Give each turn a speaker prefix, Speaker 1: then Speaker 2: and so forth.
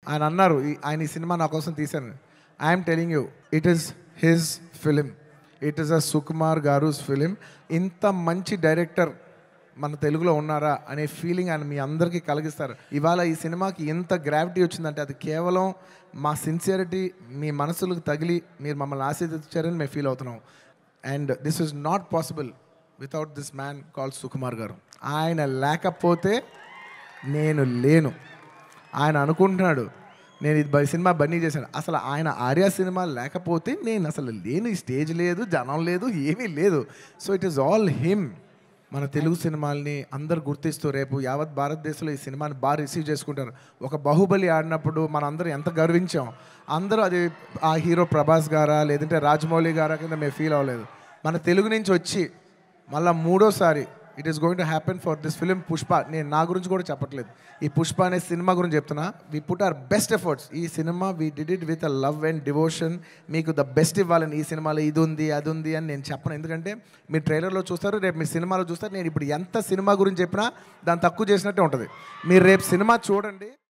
Speaker 1: ఆయన అన్నారు, ఆయన ఈ సినిమా నా కోసం తీశాను. I'm telling you, it is his film, it is a Sukumar గారుస్ ఫిలిం. ఇంత మంచి డైరెక్టర్ మన తెలుగులో ఉన్నారా అనే ఫీలింగ్ ఆయన మీ అందరికీ కలిగిస్తారు. ఇవాళ ఈ సినిమాకి ఎంత గ్రావిటీ వచ్చిందంటే అది కేవలం మా సిన్సియరిటీ మీ మనసులకు తగిలి మీరు మమ్మల్ని ఆశీర్వదించారని మేము ఫీల్ అవుతున్నాం. And this is not possible without this man called Sukumar గారు. ఆయన లేకపోతే నేను లేను. ఆయన అనుకుంటున్నాడు నేను ఇది సినిమా బన్నీ చేశాను, అసలు ఆయన ఆర్య సినిమా లేకపోతే నేను అసలు లేను. ఈ స్టేజ్ లేదు, జనం లేదు, ఏమీ లేదు. So it is all him. మన తెలుగు సినిమాల్ని అందరు గుర్తిస్తూ రేపు యావత్ భారతదేశంలో ఈ సినిమాని బాగా రిసీవ్ చేసుకుంటారు. ఒక బాహుబలి ఆడినప్పుడు మనందరం ఎంత గర్వించాం. అందరూ అది ఆ హీరో ప్రభాస్ గారా లేదంటే రాజమౌళి గారా కింద మేము ఫీల్ అవ్వలేదు. మన తెలుగు నుంచి వచ్చి మళ్ళీ మూడోసారి it is going to happen for this film Pushpa. నేను నా గురించి కూడా చెప్పట్లేదు, ఈ పుష్ప అనే సినిమా గురించి చెప్తున్నా. We put our best efforts. ఈ cinema we did it with a love and devotion. మీకు ద బెస్ట్ ఇవ్వాలని, ఈ సినిమాలో ఇది ఉంది అది ఉంది అని నేను చెప్పను. ఎందుకంటే మీరు ట్రైలర్లో చూస్తారు, రేపు మీరు సినిమాలో చూస్తారు. నేను ఇప్పుడు ఎంత సినిమా గురించి చెప్పినా దాన్ని తక్కువ చేసినట్టే ఉంటుంది. మీరు రేపు సినిమా చూడండి.